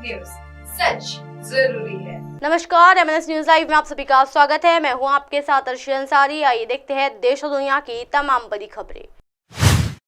News, सच जरूरी है। नमस्कार, एमएनएस न्यूज लाइव में आप सभी का स्वागत है। मैं हूं आपके साथ अर्शी अंसारी। आइए देखते हैं देश और दुनिया की तमाम बड़ी खबरें।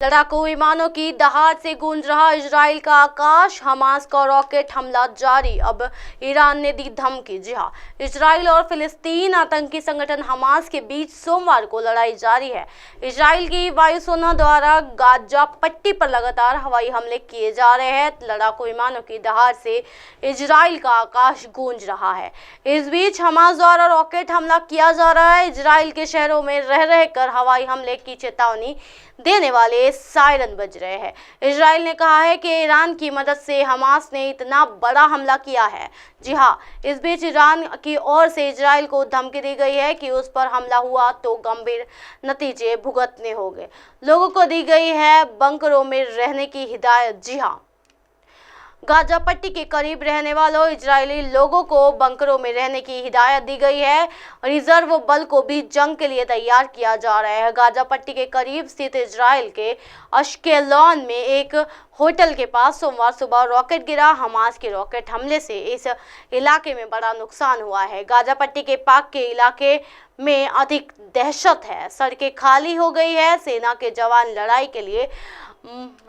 लड़ाकू विमानों की दहाड़ से गूंज रहा इजराइल का आकाश, हमास का रॉकेट हमला जारी, अब ईरान ने दी धमकी। जी हां, इजराइल और फिलिस्तीन आतंकी संगठन हमास के बीच सोमवार को लड़ाई जारी है। इजराइल की वायुसेना द्वारा गाजा पट्टी पर लगातार हवाई हमले किए जा रहे हैं। लड़ाकू विमानों की दहाड़ से इजराइल का आकाश गूंज रहा है। इस बीच हमास द्वारा रॉकेट हमला किया जा रहा है। इजराइल के शहरों में रह रहकर हवाई हमले की चेतावनी देने वाले सायरन बज रहे हैं। इजराइल ने कहा है कि ईरान की मदद से हमास ने इतना बड़ा हमला किया है। जी हां, इस बीच ईरान की ओर से इजराइल को धमकी दी गई है कि उस पर हमला हुआ तो गंभीर नतीजे भुगतने होंगे। लोगों को दी गई है बंकरों में रहने की हिदायत। जी हां, गाजा पट्टी के करीब रहने वालों इजरायली लोगों को बंकरों में रहने की हिदायत दी गई है। रिजर्व बल को भी जंग के लिए तैयार किया जा रहा है। गाजा पट्टी के करीब स्थित इजराइल के अश्केलॉन में एक होटल के पास सोमवार सुबह रॉकेट गिरा। हमास के रॉकेट हमले से इस इलाके में बड़ा नुकसान हुआ है। गाजा पट्टी के पाक के इलाके में अधिक दहशत है। सड़कें खाली हो गई है। सेना के जवान लड़ाई के लिए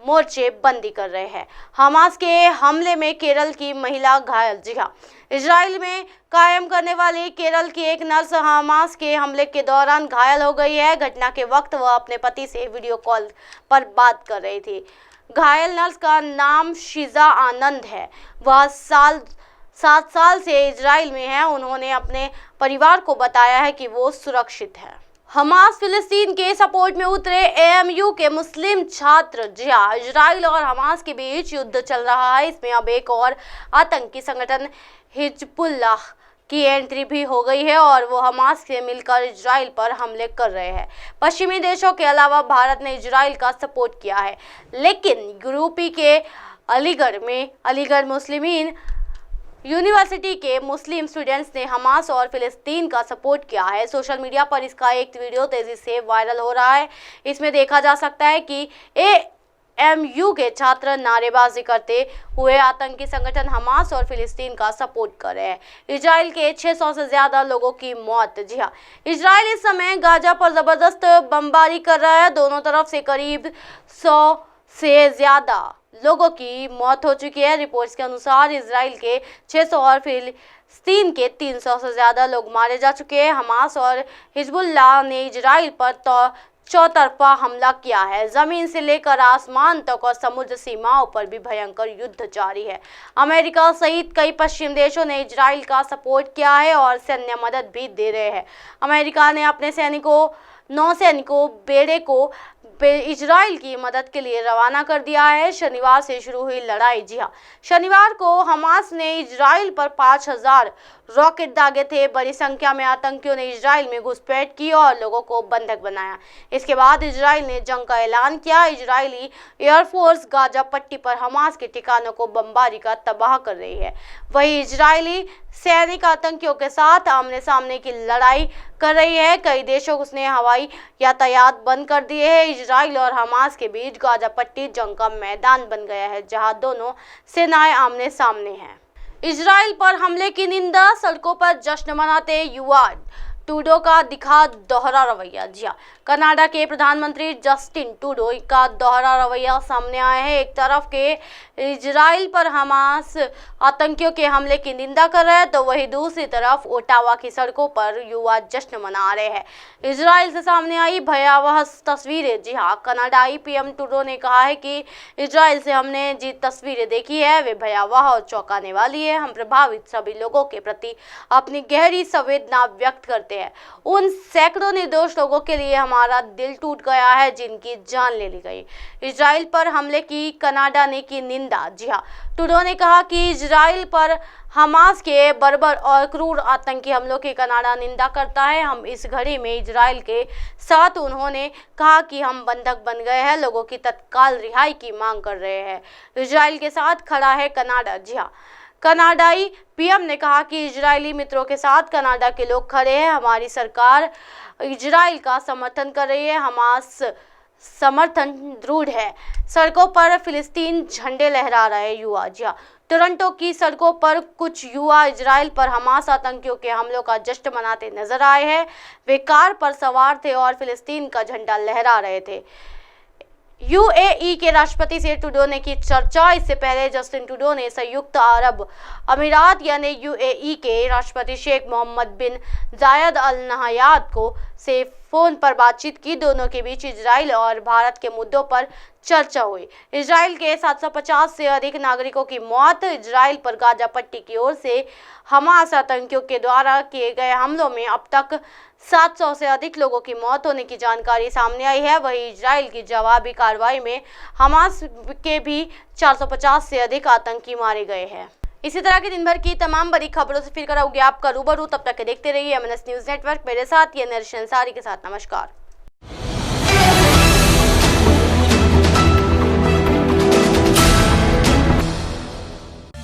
मोर्चे बंदी कर रहे हैं। हमास के हमले में केरल की महिला घायल। जी हां, इजराइल में कायम करने वाली केरल की एक नर्स हमास के हमले के दौरान घायल हो गई है। घटना के वक्त वह अपने पति से वीडियो कॉल पर बात कर रही थी। घायल नर्स का नाम शीजा आनंद है। वह 7 साल से इजराइल में है। उन्होंने अपने परिवार को बताया है कि वो सुरक्षित है। हमास फिलिस्तीन के सपोर्ट में उतरे एएमयू के मुस्लिम छात्र। जी हां, इजराइल और हमास के बीच युद्ध चल रहा है। इसमें अब एक और आतंकी संगठन हिजबुल्लाह की एंट्री भी हो गई है और वो हमास से मिलकर इजराइल पर हमले कर रहे हैं। पश्चिमी देशों के अलावा भारत ने इजराइल का सपोर्ट किया है, लेकिन यूरोपी के अलीगढ़ मुस्लिमीन यूनिवर्सिटी के मुस्लिम स्टूडेंट्स ने हमास और फिलिस्तीन का सपोर्ट किया है। सोशल मीडिया पर इसका एक वीडियो तेजी से वायरल हो रहा है। इसमें देखा जा सकता है कि एएमयू के छात्र नारेबाजी करते हुए आतंकी संगठन हमास और फिलिस्तीन का सपोर्ट कर रहे हैं। इजराइल के 600 से ज्यादा लोगों की मौत। जी हाँ, इजराइल इस समय गाजा पर जबरदस्त बमबारी कर रहा है। दोनों तरफ से करीब 100 से ज्यादा लोगों की मौत हो चुकी है। रिपोर्ट्स के अनुसार इजराइल के 600 और फिलिस्तीन के 300 से ज्यादा लोग मारे जा चुके हैं। हमास और हिजबुल्लाह ने इजराइल पर चौतरफा हमला किया है। जमीन से लेकर आसमान तक और समुद्र सीमाओं पर भी भयंकर युद्ध जारी है। अमेरिका सहित कई पश्चिमी देशों ने इजराइल का सपोर्ट किया है और सैन्य मदद भी दे रहे हैं। अमेरिका ने अपने नौसैनिकों बेड़े को इजराइल की मदद के लिए रवाना कर दिया है। शनिवार से शुरू हुई लड़ाई। जी हां, शनिवार को हमास ने इजराइल पर 5000 रॉकेट दागे थे। बड़ी संख्या में आतंकियों ने इजराइल में घुसपैठ की और लोगों को बंधक बनाया। इसके बाद इजराइल ने जंग का ऐलान किया। इजरायली एयरफोर्स गाजा पट्टी पर हमास के ठिकानों को बमबारी का तबाह कर रही है। वही इजरायली सैनिक आतंकियों के साथ आमने सामने की लड़ाई कर रही है। कई देशों ने हवाई यातायात बंद कर दिए हैं। इजराइल और हमास के बीच गाजा पट्टी जंग का मैदान बन गया है, जहां दोनों सेनाएं आमने सामने हैं। इजराइल पर हमले की निंदा, सड़कों पर जश्न मनाते युवा। ट्रूडो का दिखा दोहरा रवैया। जी हाँ, कनाडा के प्रधानमंत्री जस्टिन ट्रूडो का दोहरा रवैया सामने आया है। एक तरफ के इजराइल पर हमास आतंकियों के हमले की निंदा कर रहे हैं, तो वही दूसरी तरफ ओटावा की सड़कों पर युवा जश्न मना रहे हैं। इजराइल से सामने आई भयावह तस्वीरें। जी हाँ, कनाडाई पीएम ट्रूडो ने कहा है कि इजराइल से हमने जी तस्वीरें देखी है वे भयावह और चौंकाने वाली है। हम प्रभावित सभी लोगों के प्रति अपनी गहरी संवेदना व्यक्त करते हैं। उन सैकड़ों निर्दोष लोगों के लिए हमारा दिल टूट गया है जिनकी जान ले ली गई। इजराइल पर हमले की कनाडा ने की निंदा। जी हाँ, ट्रूडो ने कहा कि इजराइल पर हमास के बर्बर और क्रूर आतंकी हमलों की कनाडा निंदा करता है। हम इस घड़ी में इजराइल के साथ उन्होंने कहा कि हम बंधक बन गए हैं, लोगों की तत्काल रिहाई की मांग कर रहे हैं। इजराइल के साथ खड़ा है कनाडा। जी हाँ, कनाडाई पीएम ने कहा कि इजरायली मित्रों के साथ कनाडा के लोग खड़े हैं। हमारी सरकार इजराइल का समर्थन कर रही है। हमास समर्थन दृढ़ है। सड़कों पर फिलिस्तीन झंडे लहरा रहे युवा। जी हाँ, टोरंटो की सड़कों पर कुछ युवा इजराइल पर हमास आतंकियों के हमलों का जश्न मनाते नजर आए हैं। वे कार पर सवार थे और फिलिस्तीन का झंडा लहरा रहे थे। यूएई के राष्ट्रपति से ट्रूडो ने की चर्चा। इससे पहले जस्टिन ट्रूडो ने संयुक्त अरब अमीरात यानी यूएई के राष्ट्रपति शेख मोहम्मद बिन जायद अल नहयान को से फोन पर बातचीत की। दोनों के बीच इजराइल और भारत के मुद्दों पर चर्चा हुई। इजराइल के 750 से अधिक नागरिकों की मौत। इजराइल पर गाजा पट्टी की ओर से हमास आतंकियों के द्वारा किए गए हमलों में अब तक 700 से अधिक लोगों की मौत होने की जानकारी सामने आई है। वहीं इजराइल की जवाबी कार्रवाई में हमास के भी 450 से अधिक आतंकी मारे गए हैं। इसी तरह की दिन भर की तमाम बड़ी खबरों से फिर कराऊंगी आपका रूबरू। तब तक के देखते रहिए एमएनएस न्यूज नेटवर्क। मेरे साथ ये नर्श अंसारी के साथ नमस्कार।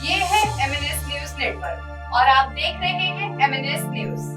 ये है एमएनएस न्यूज नेटवर्क और आप देख रहे हैं एमएनएस न्यूज।